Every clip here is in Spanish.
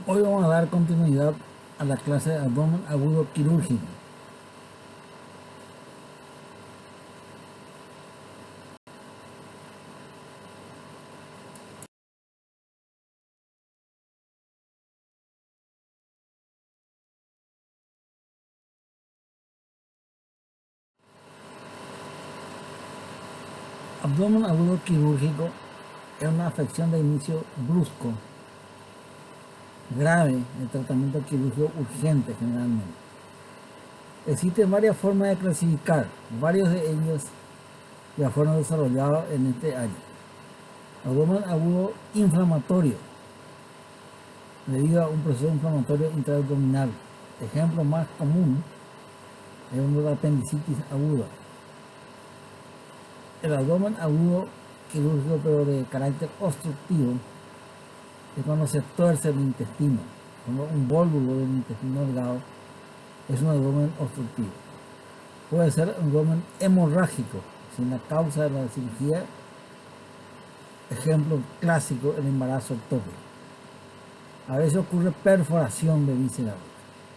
Hoy vamos a dar continuidad a la clase de abdomen agudo quirúrgico. Abdomen agudo quirúrgico es una afección de inicio brusco, grave, de tratamiento quirúrgico urgente generalmente. Existen varias formas de clasificar, varios de ellos ya fueron desarrollados en este año. Abdomen agudo inflamatorio, debido a un proceso inflamatorio intraabdominal. Ejemplo más común es uno de la apendicitis aguda. El abdomen agudo quirúrgico, pero de carácter obstructivo, es cuando se tuerce el intestino, cuando un vólvulo del intestino delgado es un abdomen obstructivo. Puede ser un abdomen hemorrágico, sin la causa de la cirugía. Ejemplo clásico, el embarazo ectópico. A veces ocurre perforación de vísceras.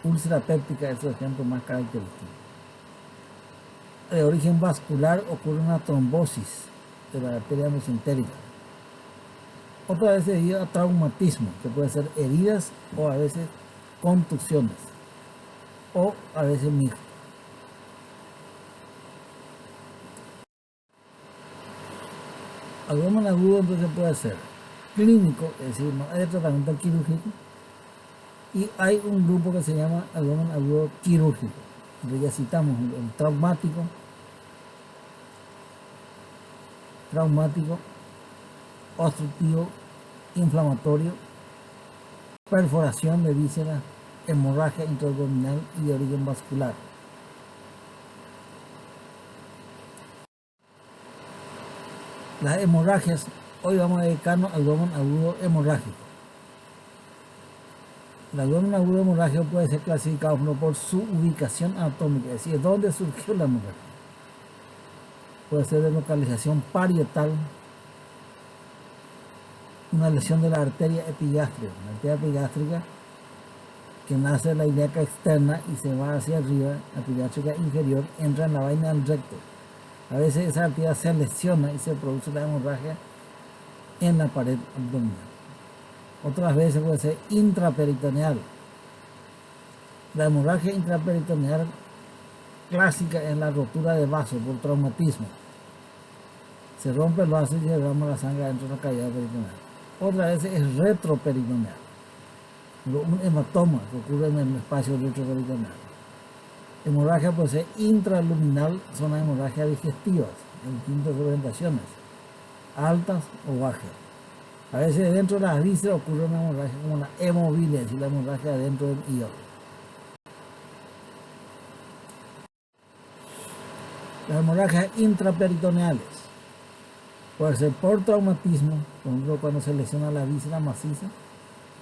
Úlcera péptica es el ejemplo más característico. De origen vascular ocurre una trombosis de la arteria mesentérica. Otra vez debido a traumatismo, que puede ser heridas o a veces contusiones, o a veces mixto. Abdomen agudo entonces puede ser clínico, es decir, no hay tratamiento quirúrgico, y hay un grupo que se llama abdomen agudo quirúrgico. Entonces ya citamos el traumático, obstructivo, inflamatorio, perforación de vísceras, hemorragia intraabdominal y de origen vascular. Las hemorragias, hoy vamos a dedicarnos al abdomen agudo hemorrágico. El abdomen agudo hemorrágico puede ser clasificado por su ubicación anatómica, es decir, dónde surgió la hemorragia. Puede ser de localización parietal, una lesión de la arteria epigástrica. La arteria epigástrica que nace de la ilíaca externa y se va hacia arriba, la epigástrica inferior, entra en la vaina del recto. A veces esa arteria se lesiona y se produce la hemorragia en la pared abdominal. Otras veces puede ser intraperitoneal. La hemorragia intraperitoneal clásica es la rotura de vaso por traumatismo. Se rompe el vaso y se derrama la sangre dentro de la cavidad peritoneal. Otra vez es retroperitoneal, un hematoma que ocurre en el espacio retroperitoneal. Hemorragia puede ser intraluminal, son las hemorragias digestivas en distintas orientaciones, altas o bajas. A veces dentro de las vísceras ocurre una hemorragia como la hemobilia, es decir, la hemorragia dentro del hígado. Las hemorragias intraperitoneales puede ser por traumatismo, por ejemplo cuando se lesiona la víscera maciza,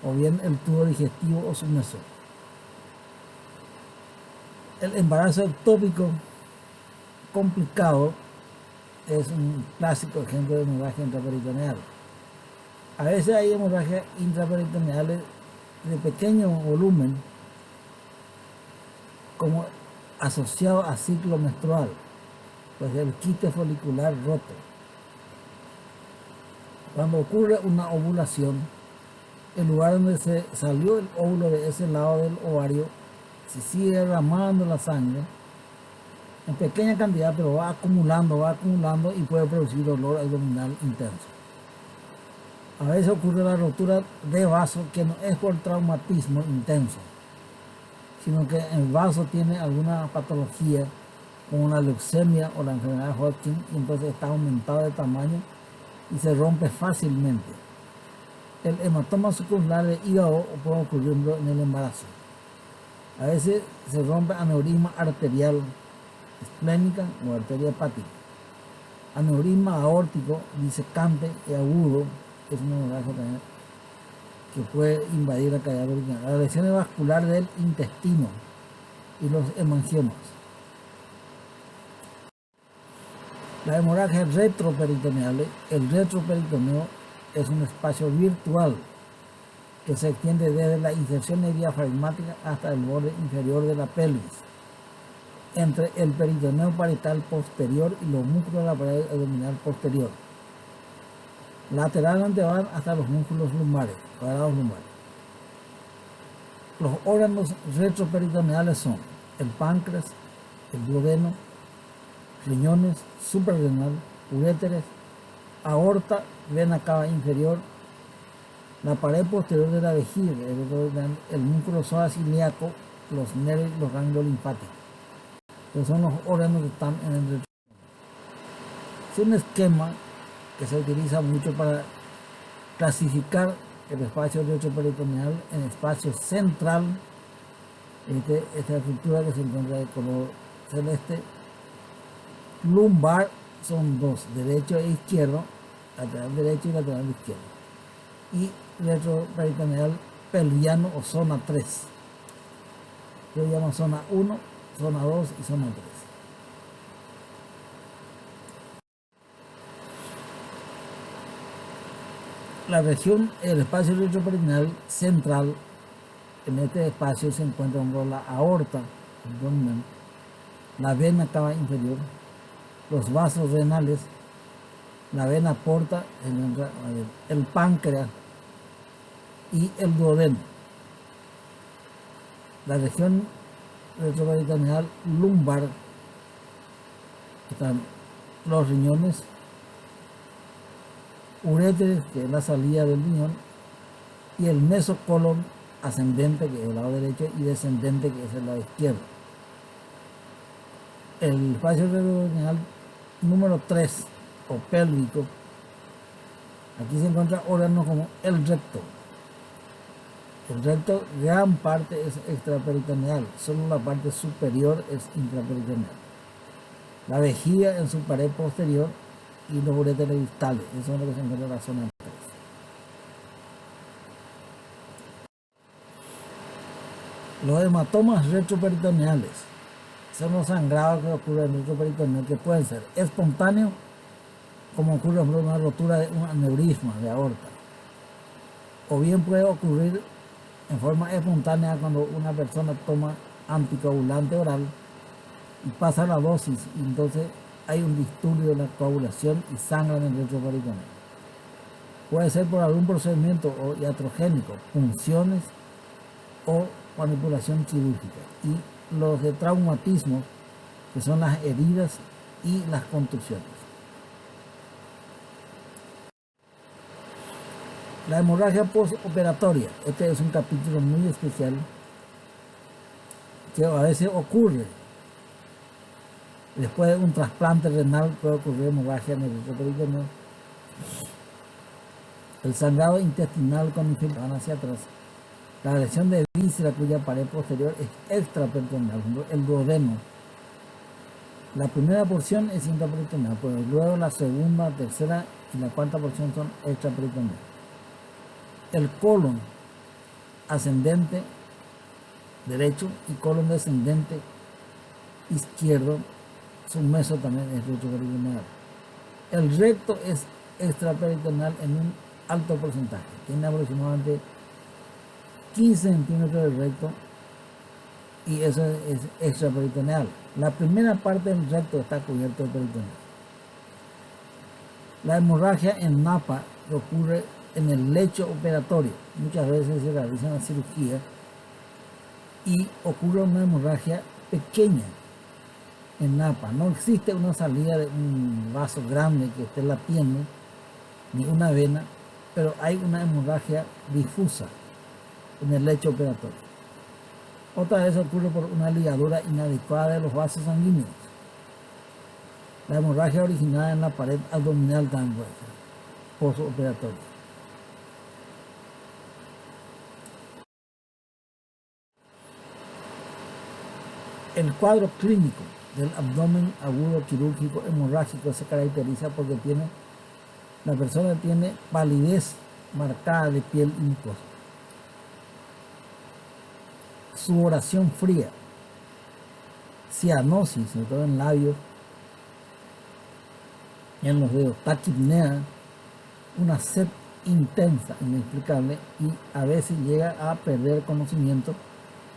o bien el tubo digestivo o subnesor. El embarazo ectópico complicado es un clásico ejemplo de hemorragia intraperitoneal. A veces hay hemorragias intraperitoneales de pequeño volumen, como asociado a ciclo menstrual, pues el quiste folicular roto. Cuando ocurre una ovulación, el lugar donde se salió el óvulo de ese lado del ovario, se sigue derramando la sangre en pequeña cantidad, pero va acumulando y puede producir dolor abdominal intenso. A veces ocurre la rotura de vaso que no es por traumatismo intenso, sino que el vaso tiene alguna patología como la leucemia o la enfermedad de Hodgkin, y entonces está aumentado de tamaño y se rompe fácilmente. El hematoma subclavicular de hígado puede ocurrir en el embarazo. A veces se rompe aneurisma arterial esplénica o arteria hepática. Aneurisma aórtico disecante y agudo es una hemorragia también que puede invadir la cavidad peritoneal. Las lesiones vasculares del intestino y los hemangiomas. Las hemorragias retroperitoneales, el retroperitoneo es un espacio virtual que se extiende desde la inserción diafragmática hasta el borde inferior de la pelvis, entre el peritoneo parietal posterior y los músculos de la pared abdominal posterior. Lateralmente van hasta los músculos lumbares, cuadrados lumbares. Los órganos retroperitoneales son el páncreas, el duodeno, riñones, suprarrenal, uréteres, aorta, vena cava inferior, la pared posterior de la vejiga, el músculo subaracnoilíaco, los nervios y los ganglios linfáticos. Esos son los órganos que están en el retroperitoneal. Es un esquema que se utiliza mucho para clasificar el espacio retroperitoneal en espacio central, esta estructura que se encuentra de color celeste. Lumbar son dos, derecho e izquierdo, lateral derecho y lateral izquierdo. Y retroperitoneal pelviano o zona 3. Yo llamo zona 1, zona 2 y zona 3. La región, el espacio retroperitoneal central, en este espacio se encuentra la aorta abdominal, la vena cava inferior, los vasos renales, la vena porta, el páncreas y el duodeno. La región retroperitoneal lumbar están los riñones, uréteres, que es la salida del riñón, y el mesocolon ascendente, que es el lado derecho, y descendente, que es el lado izquierdo. El espacio retroperitoneal número 3 o pélvico, aquí se encuentra órganos como el recto. El recto, gran parte es extraperitoneal, solo la parte superior es intraperitoneal. La vejiga en su pared posterior y los uréteres distales, eso es lo que se encuentra en la zona 3. Los hematomas retroperitoneales son los sangrados que ocurren en el retroperitoneal, que pueden ser espontáneos, como ocurre por ejemplo una rotura de un aneurisma de aorta, o bien puede ocurrir en forma espontánea cuando una persona toma anticoagulante oral y pasa la dosis, y entonces hay un disturbio de la coagulación y sangra en el retroperitoneal. Puede ser por algún procedimiento iatrogénico, punciones o manipulación quirúrgica. Y los de traumatismos, que son las heridas y las contusiones. La hemorragia postoperatoria, este es un capítulo muy especial que a veces ocurre. Después de un trasplante renal puede ocurrir hemorragia en el retroperitoneal. El sangrado intestinal con infiltración hacia atrás. La lesión de víscera cuya pared posterior es extraperitoneal, el duodeno. La primera porción es intraperitoneal, pero luego la segunda, tercera y la cuarta porción son extraperitoneal. El colon ascendente derecho y colon descendente izquierdo, su meso también es retroperitoneal. El recto es extraperitoneal en un alto porcentaje, tiene aproximadamente 15 centímetros de recto y eso es extraperitoneal. La primera parte del recto está cubierto de peritoneal. La hemorragia en napa ocurre en el lecho operatorio. Muchas veces se realiza una cirugía y ocurre una hemorragia pequeña en napa. No existe una salida de un vaso grande que esté latiendo, ni una vena, pero hay una hemorragia difusa en el lecho operatorio. Otra vez ocurre por una ligadura inadecuada de los vasos sanguíneos. La hemorragia originada en la pared abdominal también puede ser postoperatoria. El cuadro clínico del abdomen agudo quirúrgico hemorrágico se caracteriza porque la persona tiene palidez marcada de piel y mucosa, sudoración fría, cianosis, sobre todo en labios, en los dedos, taquipnea, una sed intensa, inexplicable, y a veces llega a perder conocimiento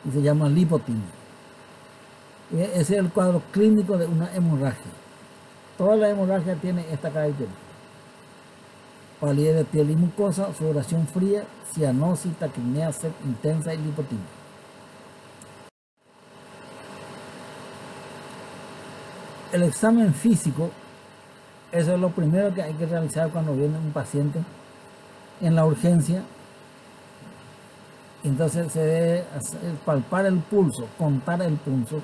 y se llama lipotimia. Ese es el cuadro clínico de una hemorragia. Toda la hemorragia tiene esta característica: palidez de piel y mucosa, sudoración fría, cianosis, taquipnea intensa y lipotimia. El examen físico, eso es lo primero que hay que realizar cuando viene un paciente en la urgencia. Entonces se debe palpar el pulso, contar el pulso,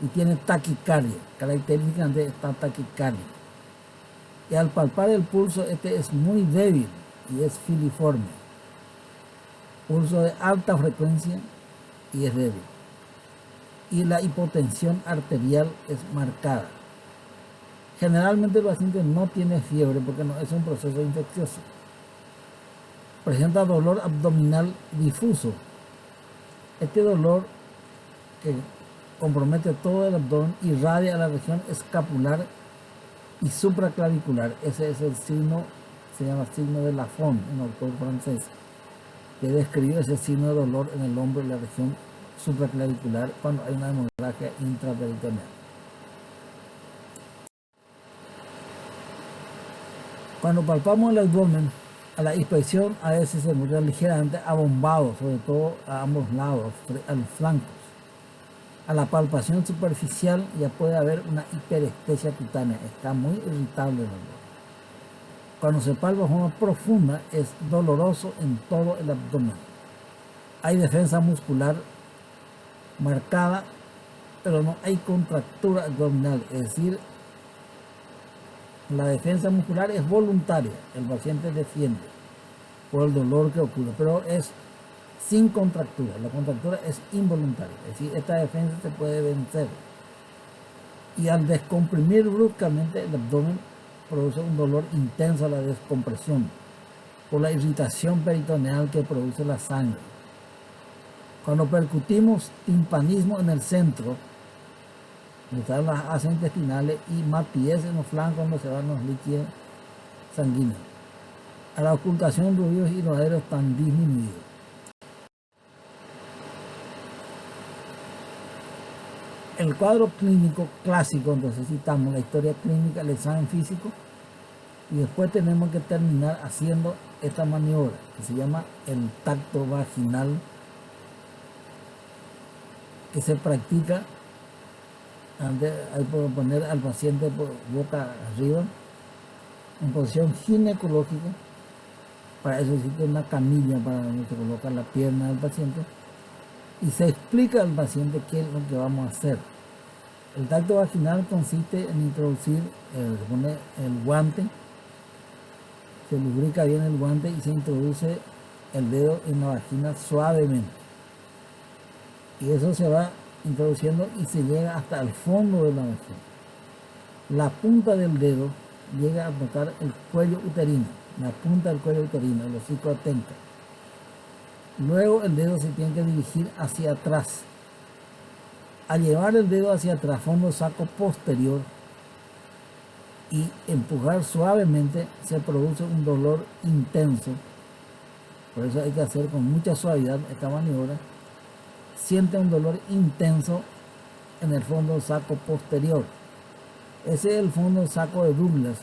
y tiene taquicardia, características de esta taquicardia. Y al palpar el pulso, este es muy débil y es filiforme. Pulso de alta frecuencia y es débil. Y la hipotensión arterial es marcada. Generalmente el paciente no tiene fiebre porque no es un proceso infeccioso. Presenta dolor abdominal difuso. Este dolor, que compromete todo el abdomen, irradia a la región escapular y supraclavicular. Ese es el signo, se llama signo de Lafon, un autor francés, que describe ese signo de dolor en el hombro y la región supraclavicular cuando hay una hemorragia intraperitoneal. Cuando palpamos el abdomen, a la inspección a veces se muestra ligeramente abombado, sobre todo a ambos lados, a los flancos. A la palpación superficial ya puede haber una hiperestesia cutánea, está muy irritable el dolor. Cuando se palpa de forma profunda es doloroso en todo el abdomen. Hay defensa muscular marcada, pero no hay contractura abdominal, es decir, la defensa muscular es voluntaria, el paciente defiende por el dolor que ocurre, pero es sin contractura, la contractura es involuntaria, es decir, esta defensa se puede vencer. Y al descomprimir bruscamente el abdomen produce un dolor intenso a la descompresión por la irritación peritoneal que produce la sangre. Cuando percutimos timpanismo en el centro, donde están las asas intestinales, y matidez en los flancos donde se van los líquidos sanguíneos, a la ocultación de ruidos y roderos están disminuidos. El cuadro clínico clásico, entonces citamos la historia clínica, el examen físico, y después tenemos que terminar haciendo esta maniobra que se llama el tacto vaginal, que se practica antes. Hay que poner al paciente boca arriba en posición ginecológica. Para eso existe una camilla para donde se coloca la pierna del paciente y se explica al paciente qué es lo que vamos a hacer. El tacto vaginal consiste en introducir, se pone el guante, se lubrica bien el guante y se introduce el dedo en la vagina suavemente. Y eso se va introduciendo y se llega hasta el fondo de la vagina. La punta del dedo llega a tocar el cuello uterino, la punta del cuello uterino, el hocico atenca. Luego el dedo se tiene que dirigir hacia atrás. Al llevar el dedo hacia atrás, fondo saco posterior, y empujar suavemente, se produce un dolor intenso. Por eso hay que hacer con mucha suavidad esta maniobra. Siente un dolor intenso en el fondo saco posterior. Ese es el fondo saco de Douglas,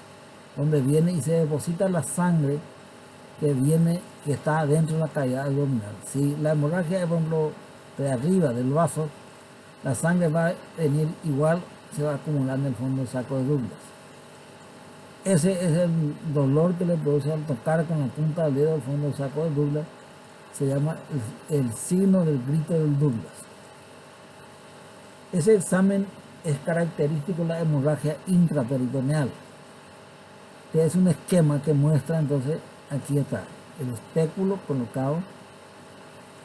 donde viene y se deposita la sangre que está dentro de la cavidad abdominal. Si la hemorragia es, por ejemplo, de arriba del vaso, la sangre va a venir igual, se va a acumular en el fondo saco de Douglas. Ese es el dolor que le produce al tocar con la punta del dedo el fondo saco de Douglas. Se llama el signo del grito del Douglas. Ese examen es característico de la hemorragia intraperitoneal, que es un esquema que muestra, entonces, aquí está el espéculo colocado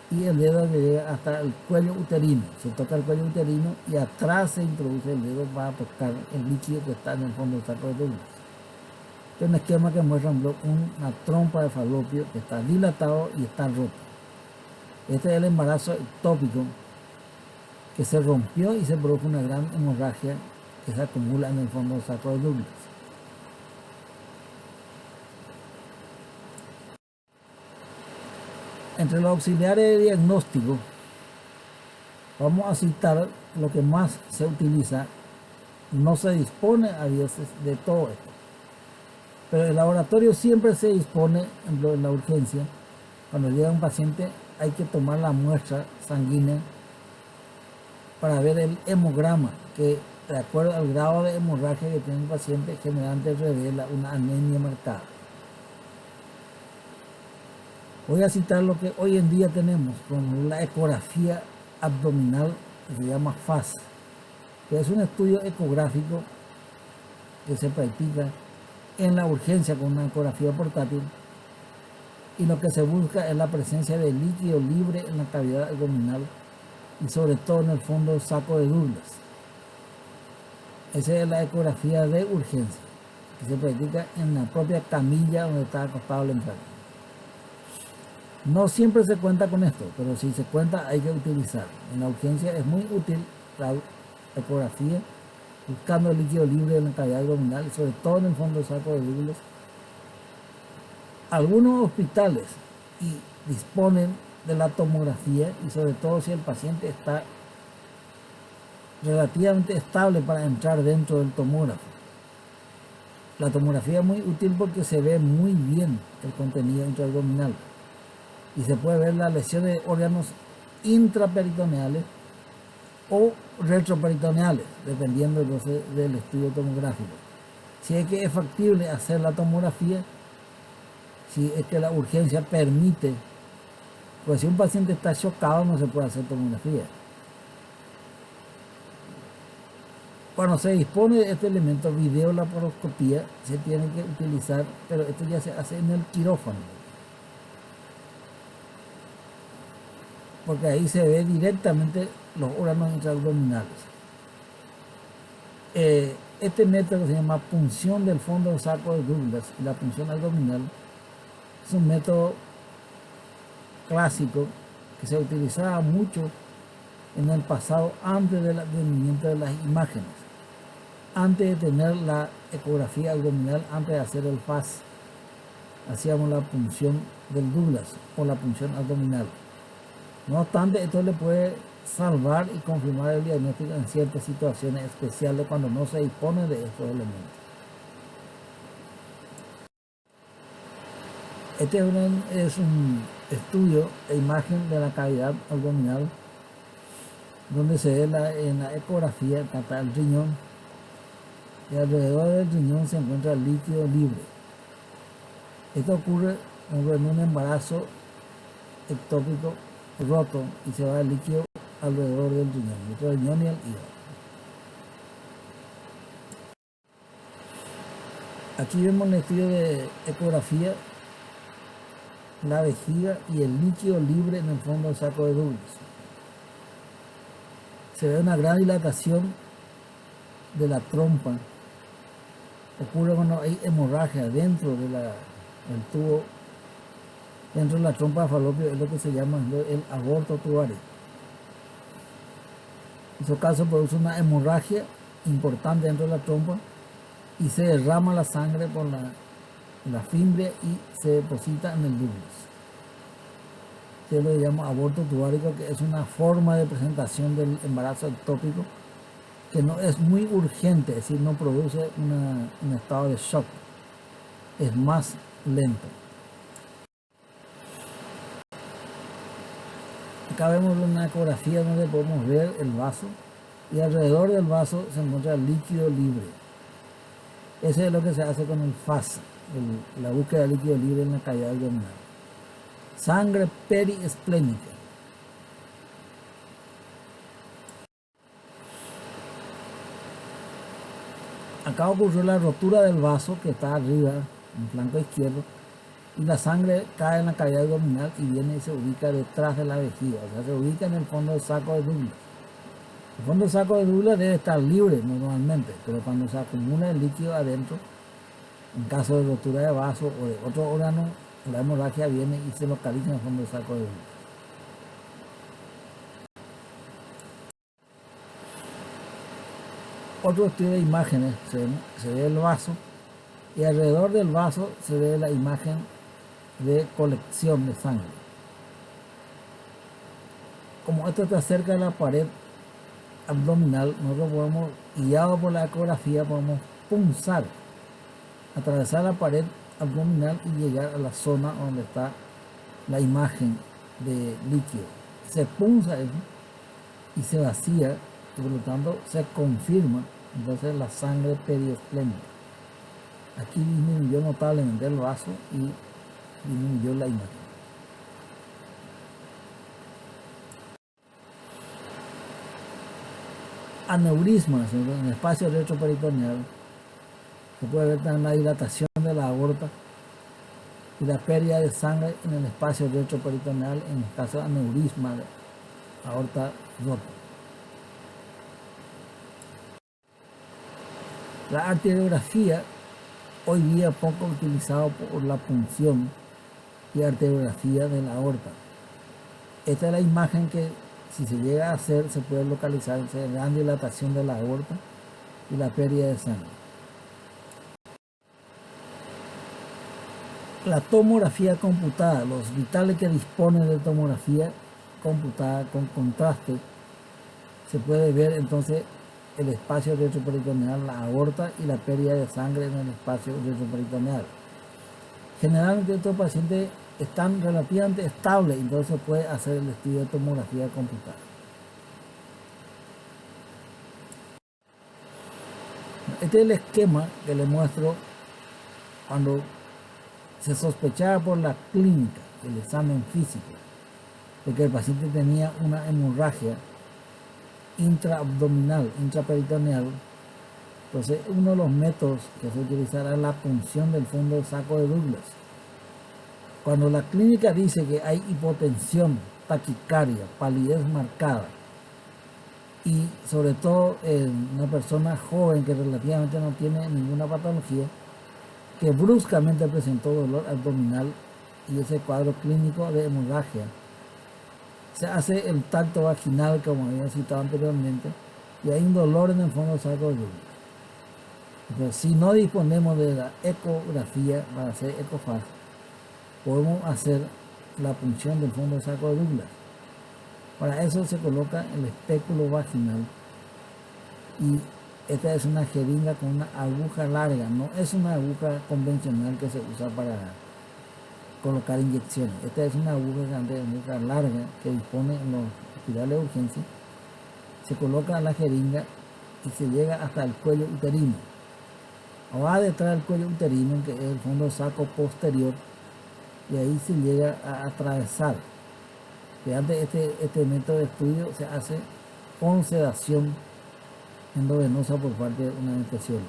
y el dedo que llega hasta el cuello uterino. Se toca el cuello uterino y atrás se introduce el dedo para tocar el líquido que está en el fondo del saco de Douglas. Este es un esquema que muestra una trompa de falopio que está dilatado y está roto. Este es el embarazo ectópico, que se rompió y se produjo una gran hemorragia que se acumula en el fondo del saco de Douglas. Entre los auxiliares de diagnóstico, vamos a citar lo que más se utiliza. No se dispone a veces de todo esto, pero el laboratorio siempre se dispone, en la urgencia, cuando llega un paciente hay que tomar la muestra sanguínea para ver el hemograma, que de acuerdo al grado de hemorragia que tiene el paciente generalmente revela una anemia marcada. Voy a citar lo que hoy en día tenemos como la ecografía abdominal, que se llama FAS, que es un estudio ecográfico que se practica en la urgencia con una ecografía portátil, y lo que se busca es la presencia de líquido libre en la cavidad abdominal y sobre todo en el fondo del saco de Douglas. Esa es la ecografía de urgencia, que se practica en la propia camilla donde está acostado el enfermo. No siempre se cuenta con esto, pero si se cuenta hay que utilizar. En la urgencia es muy útil la ecografía, buscando el líquido libre en la cavidad abdominal y sobre todo en el fondo del saco de Douglas. Algunos hospitales disponen de la tomografía, y sobre todo si el paciente está relativamente estable para entrar dentro del tomógrafo. La tomografía es muy útil porque se ve muy bien el contenido intraabdominal y se puede ver las lesiones de órganos intraperitoneales o retroperitoneales, dependiendo entonces del estudio tomográfico. Si es que es factible hacer la tomografía, si es que la urgencia permite, pues si un paciente está chocado no se puede hacer tomografía. Cuando se dispone de este elemento, videolaparoscopía, se tiene que utilizar, pero esto ya se hace en el quirófano, porque ahí se ve directamente los órganos intraabdominales. Este método se llama punción del fondo del saco de Douglas, y la punción abdominal es un método clásico que se utilizaba mucho en el pasado, antes del advenimiento de las imágenes, antes de tener la ecografía abdominal, antes de hacer el FAS, hacíamos la punción del Douglas o la punción abdominal. No obstante, esto le puede salvar y confirmar el diagnóstico en ciertas situaciones especiales cuando no se dispone de estos elementos. Este es un estudio de imagen de la cavidad abdominal, donde se ve en la ecografía está el riñón, y alrededor del riñón se encuentra el líquido libre. Esto ocurre en un embarazo ectópico roto y se va el líquido alrededor del riñón, entre el riñón y el hígado. Aquí vemos el estudio de ecografía, la vejiga y el líquido libre en el fondo del saco de Douglas. Se ve una gran dilatación de la trompa. Ocurre cuando hay hemorragia dentro del tubo, dentro de la trompa de falopio, es lo que se llama el aborto tubario. En su caso produce una hemorragia importante dentro de la trompa y se derrama la sangre por la fimbria y se deposita en el Douglas. Se lo llama aborto tubárico, que es una forma de presentación del embarazo ectópico que no es muy urgente, es decir, no produce un estado de shock, es más lento. Acá vemos una ecografía donde podemos ver el vaso, y alrededor del vaso se encuentra el líquido libre. Ese es lo que se hace con el FAS, la búsqueda de líquido libre en la cavidad abdominal. Sangre periesplénica. Acá ocurrió la rotura del vaso que está arriba, en el flanco izquierdo, y la sangre cae en la cavidad abdominal y viene y se ubica detrás de la vejiga, o sea, se ubica en el fondo del saco de Douglas. El fondo del saco de Douglas debe estar libre normalmente, pero cuando se acumula el líquido adentro, en caso de rotura de vaso o de otro órgano, la hemorragia viene y se localiza en el fondo del saco de Douglas. Otro estudio de imágenes, se ve el vaso, y alrededor del vaso se ve la imagen de colección de sangre. como esto está cerca de la pared abdominal, nosotros podemos, guiados por la ecografía, podemos punzar, atravesar la pared abdominal y llegar a la zona donde está la imagen de líquido. Se punza eso y se vacía y por lo tanto se confirma entonces la sangre periesplénica. Aquí disminuyó notablemente el vaso y disminuyó la imagen. Aneurismas en el espacio retroperitoneal, se puede ver también la dilatación de la aorta y la pérdida de sangre en el espacio retroperitoneal en el caso de aneurisma de aorta rota. La arteriografía, hoy día poco utilizado por la punción y arteriografía de la aorta. Esta es la imagen que, si se llega a hacer, se puede localizar la gran dilatación de la aorta y la pérdida de sangre. La tomografía computada, los hospitales que disponen de tomografía computada con contraste, se puede ver entonces el espacio retroperitoneal, la aorta y la pérdida de sangre en el espacio retroperitoneal. Generalmente estos pacientes están relativamente estables, entonces se puede hacer el estudio de tomografía computada. Este es el esquema que les muestro cuando se sospechaba por la clínica, el examen físico, de que el paciente tenía una hemorragia intraabdominal, intraperitoneal. Entonces, uno de los métodos que se utilizará es la punción del fondo del saco de Douglas. Cuando la clínica dice que hay hipotensión, taquicardia, palidez marcada, y sobre todo en una persona joven que relativamente no tiene ninguna patología, que bruscamente presentó dolor abdominal y ese cuadro clínico de hemorragia, se hace el tacto vaginal, como había citado anteriormente, y hay un dolor en el fondo del saco de Douglas. Entonces, si no disponemos de la ecografía para hacer ecofag, podemos hacer la punción del fondo del saco de Douglas. Para eso se coloca el espéculo vaginal y esta es una jeringa con una aguja larga, no es una aguja convencional que se usa para colocar inyecciones. Esta es una aguja larga que dispone en los hospitales de urgencia. Se coloca la jeringa y se llega hasta el cuello uterino. Va detrás del cuello uterino, que es el fondo del saco posterior, y ahí se llega a atravesar. Antes este método de estudio se hace con sedación endovenosa por parte de un anestesiólogo.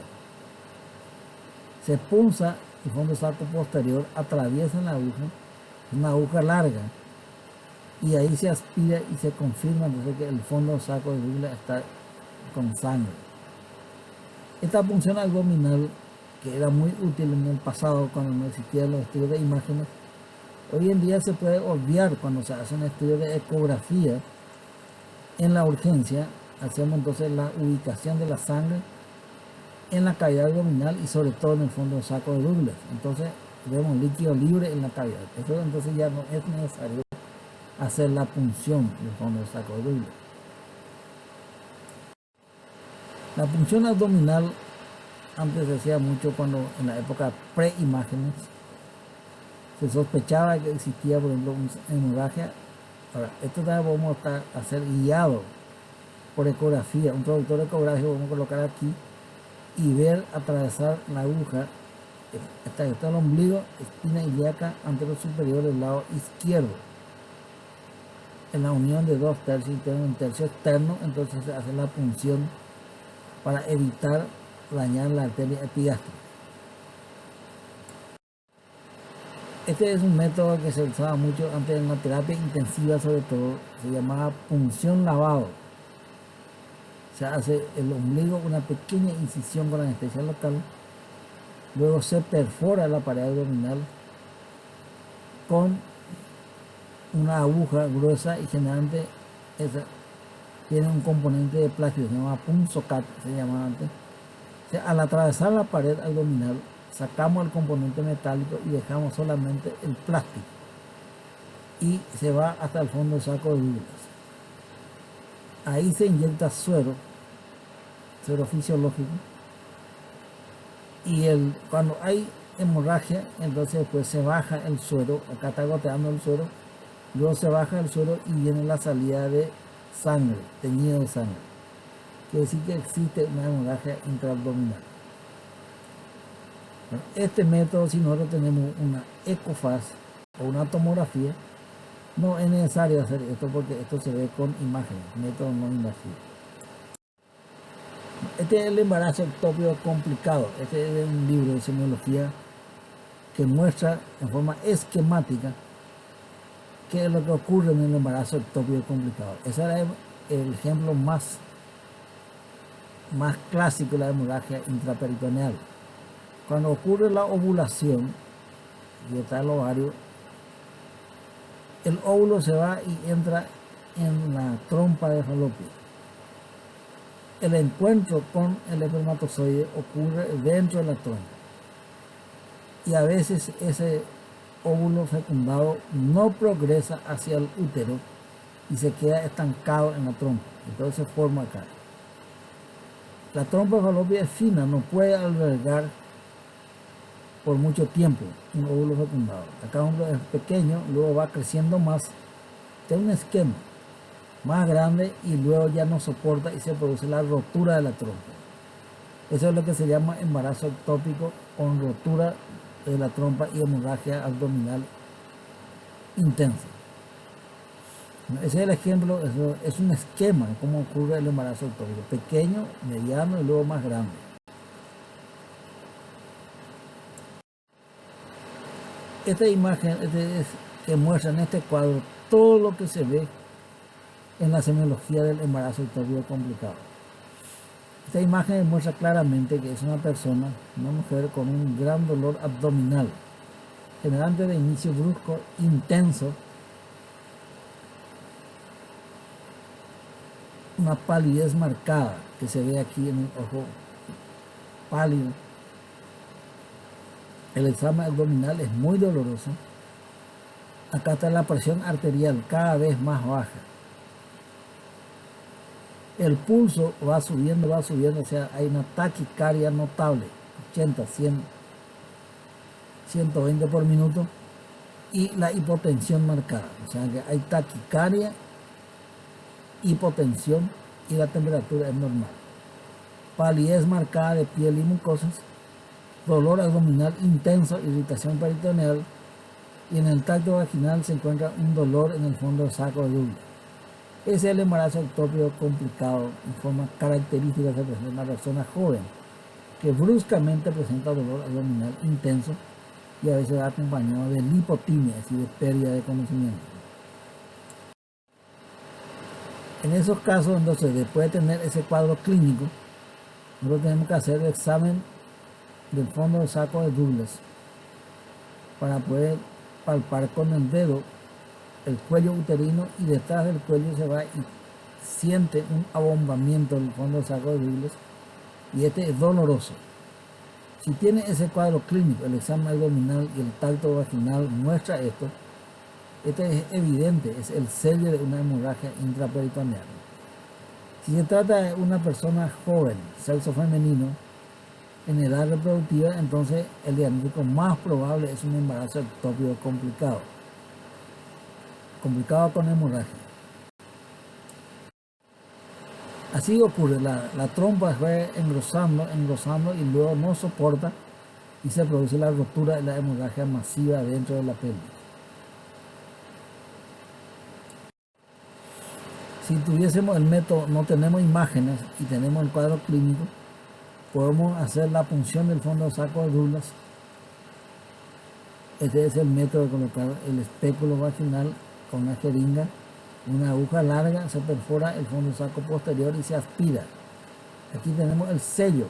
Se punza el fondo del saco posterior, atraviesa la aguja, es una aguja larga, y ahí se aspira y se confirma entonces que el fondo del saco de Douglas está con sangre. Esta punción abdominal, que era muy útil en el pasado cuando no existían los estudios de imágenes, hoy en día se puede obviar cuando se hace un estudio de ecografía en la urgencia. Hacemos entonces la ubicación de la sangre en la cavidad abdominal y sobre todo en el fondo del saco de Douglas. Entonces vemos líquido libre en la cavidad. Eso entonces ya no es necesario hacer la punción del fondo del saco de Douglas. La punción abdominal antes se hacía mucho cuando en la época pre-imágenes se sospechaba que existía, por ejemplo, una hemorragia. Ahora, esto también podemos hacer guiado por ecografía, un productor ecográfico vamos a colocar aquí y ver atravesar la aguja hasta que está el ombligo, espina ilíaca anterior superior del lado izquierdo, en la unión de dos tercios internos y un tercio externo. Entonces se hace la punción para evitar dañar la arteria epigástrica. Este es un método que se usaba mucho antes en la terapia intensiva, sobre todo, se llamaba punción lavado. Se hace el ombligo, una pequeña incisión con anestesia local, luego se perfora la pared abdominal con una aguja gruesa y generalmente esa tiene un componente de plástico, se llama punzocat, se llamaba antes. O sea, al atravesar la pared abdominal, sacamos el componente metálico y dejamos solamente el plástico y se va hasta el fondo del saco de Douglas. Ahí se inyecta suero, suero fisiológico, y cuando hay hemorragia, entonces después se baja el suero, acá está goteando el suero, luego se baja el suero y viene la salida de sangre, teñido de sangre. Quiere decir que existe una hemorragia intraabdominal. Bueno, este método, si nosotros tenemos una ecofaz o una tomografía, no es necesario hacer esto porque esto se ve con imágenes, método no invasivo. Este es el embarazo ectópico complicado. Este es un libro de semiología que muestra en forma esquemática qué es lo que ocurre en el embarazo ectópico complicado. Ese era el ejemplo más clásico de la hemorragia intraperitoneal. Cuando ocurre la ovulación y está el ovario, el óvulo se va y entra en la trompa de falopio. El encuentro con el espermatozoide ocurre dentro de la trompa. Y a veces ese óvulo fecundado no progresa hacia el útero y se queda estancado en la trompa. Entonces se forma acá. La trompa de falopio es fina, no puede albergar por mucho tiempo un óvulo fecundado. Acá es pequeño, luego va creciendo más. Este es un esquema más grande y luego ya no soporta y se produce la rotura de la trompa. Eso es lo que se llama embarazo ectópico con rotura de la trompa y hemorragia abdominal intensa. Ese es el ejemplo, eso es un esquema de cómo ocurre el embarazo ectópico: pequeño, mediano y luego más grande. Esta imagen es que muestra en este cuadro todo lo que se ve en la semiología del embarazo ectópico complicado. Esta imagen muestra claramente que es una persona, una mujer con un gran dolor abdominal, generalmente de inicio brusco, intenso, una palidez marcada que se ve aquí en el ojo pálido. El examen abdominal es muy doloroso. Acá está la presión arterial cada vez más baja. El pulso va subiendo, o sea, hay una taquicardia notable, 80, 100, 120 por minuto, y la hipotensión marcada, o sea que hay taquicardia, hipotensión y la temperatura es normal. Palidez marcada de piel y mucosas, dolor abdominal intenso, irritación peritoneal, y en el tracto vaginal se encuentra un dolor en el fondo del saco de Douglas. Ese es el embarazo ectópico complicado. En forma característica se presenta una persona joven que bruscamente presenta dolor abdominal intenso y a veces va acompañado de lipotimia, es decir, de pérdida de conocimiento. En esos casos, entonces, después de tener ese cuadro clínico, nosotros tenemos que hacer el examen del fondo del saco de Douglas para poder palpar con el dedo el cuello uterino, y detrás del cuello se va y siente un abombamiento del fondo del saco de Douglas, y este es doloroso. Si tiene ese cuadro clínico, el examen abdominal y el tacto vaginal muestra esto, este es evidente, es el sello de una hemorragia intraperitoneal. Si se trata de una persona joven, sexo femenino, en edad reproductiva, entonces el diagnóstico más probable es un embarazo ectópico complicado con hemorragia. Así ocurre, la trompa fue engrosando y luego no soporta y se produce la rotura de la hemorragia masiva dentro de la pelvis. Si tuviésemos el método, no tenemos imágenes y tenemos el cuadro clínico, podemos hacer la punción del fondo del saco de Douglas. Este es el método de colocar el espéculo vaginal con una jeringa, una aguja larga, se perfora el fondo del saco posterior y se aspira. Aquí tenemos el sello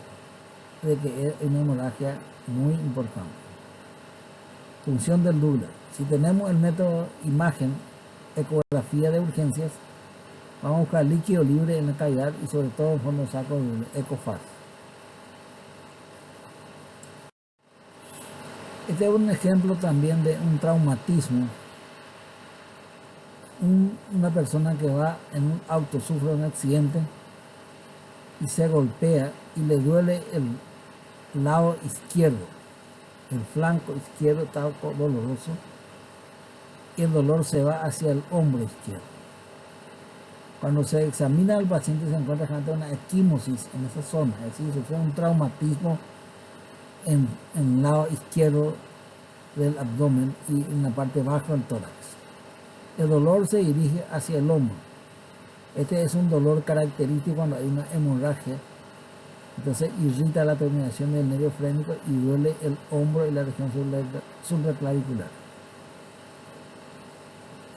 de que es una hemorragia muy importante. Función del Douglas. Si tenemos el método imagen, ecografía de urgencias, vamos a buscar líquido libre en la cavidad y sobre todo el fondo del saco de ecofaz. Este es un ejemplo también de un traumatismo una persona que va en un auto, sufre un accidente y se golpea y le duele el lado izquierdo, el flanco izquierdo está doloroso y el dolor se va hacia el hombro izquierdo. Cuando se examina al paciente se encuentra una equimosis en esa zona, es decir, sufrió un traumatismo en el lado izquierdo del abdomen y en la parte baja del tórax. El dolor se dirige hacia el hombro. Este es un dolor característico cuando hay una hemorragia. Entonces irrita la terminación del nervio frénico y duele el hombro y la región supraclavicular.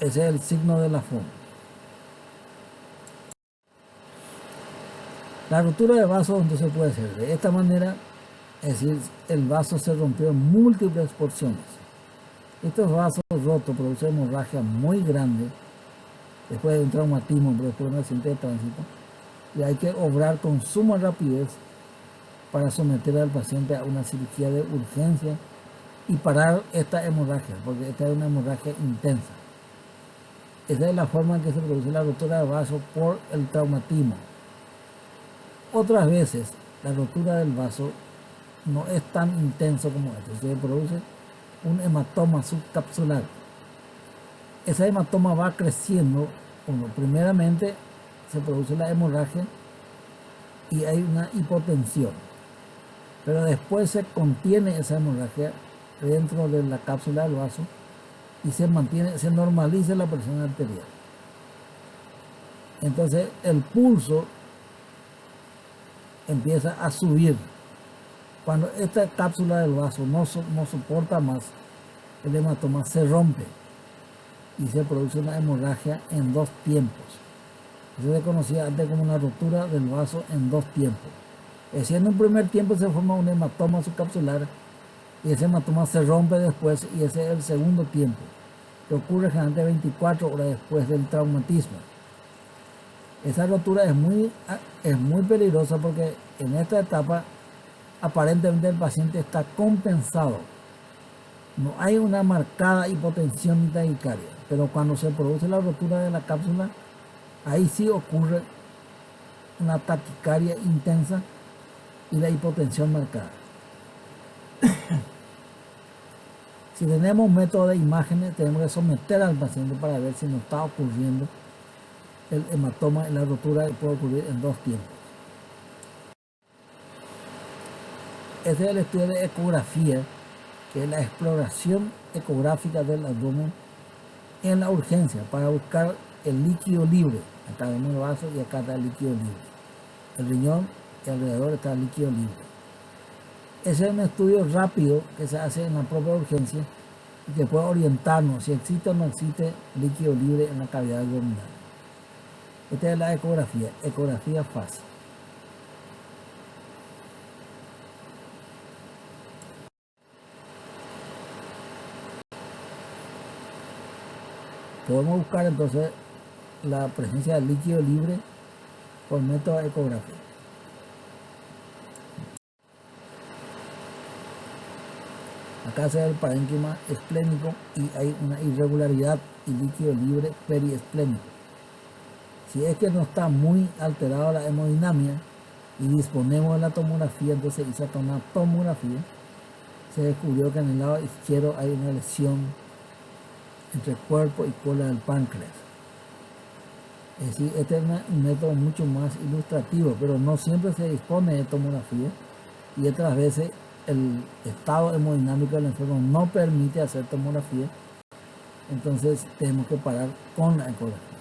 Ese es el signo de la FOM. La rotura de vaso entonces puede ser de esta manera, es decir, el vaso se rompió en múltiples porciones. Estos vasos rotos producen hemorragia muy grande después de un traumatismo, después de un accidente de tránsito, y hay que obrar con suma rapidez para someter al paciente a una cirugía de urgencia y parar esta hemorragia, porque esta es una hemorragia intensa. Esa es la forma en que se produce la rotura de vaso por el traumatismo. Otras veces la rotura del vaso no es tan intenso como esto, se produce un hematoma subcapsular. Ese hematoma va creciendo, primeramente se produce la hemorragia y hay una hipotensión, pero después se contiene esa hemorragia dentro de la cápsula del vaso y se normaliza la presión arterial. Entonces el pulso empieza a subir. Cuando esta cápsula del vaso no soporta más, el hematoma se rompe y se produce una hemorragia en dos tiempos. Eso se conocía antes como una rotura del vaso en dos tiempos. Es decir, en un primer tiempo se forma un hematoma subcapsular y ese hematoma se rompe después, y ese es el segundo tiempo, que ocurre generalmente 24 horas después del traumatismo. Esa rotura es muy peligrosa porque en esta etapa aparentemente el paciente está compensado. No hay una marcada hipotensión ni taquicardia, pero cuando se produce la rotura de la cápsula, ahí sí ocurre una taquicardia intensa y la hipotensión marcada. Si tenemos método de imágenes, tenemos que someter al paciente para ver si nos está ocurriendo el hematoma en la rotura, que puede ocurrir en dos tiempos. Este es el estudio de ecografía, que es la exploración ecográfica del abdomen en la urgencia para buscar el líquido libre. Acá vemos el vaso y acá está el líquido libre. El riñón y alrededor está el líquido libre. Ese es un estudio rápido que se hace en la propia urgencia y que puede orientarnos si existe o no existe líquido libre en la cavidad abdominal. Esta es la ecografía fácil. Podemos buscar entonces la presencia de líquido libre por método de ecografía. Acá se ve el parénquima esplénico y hay una irregularidad y líquido libre periesplénico. Si es que no está muy alterada la hemodinamia y disponemos de la tomografía, entonces se hizo una tomografía, se descubrió que en el lado izquierdo hay una lesión entre cuerpo y cola del páncreas. Es decir, este es un método mucho más ilustrativo, pero no siempre se dispone de tomografía y otras veces el estado hemodinámico del enfermo no permite hacer tomografía, entonces tenemos que parar con la ecografía.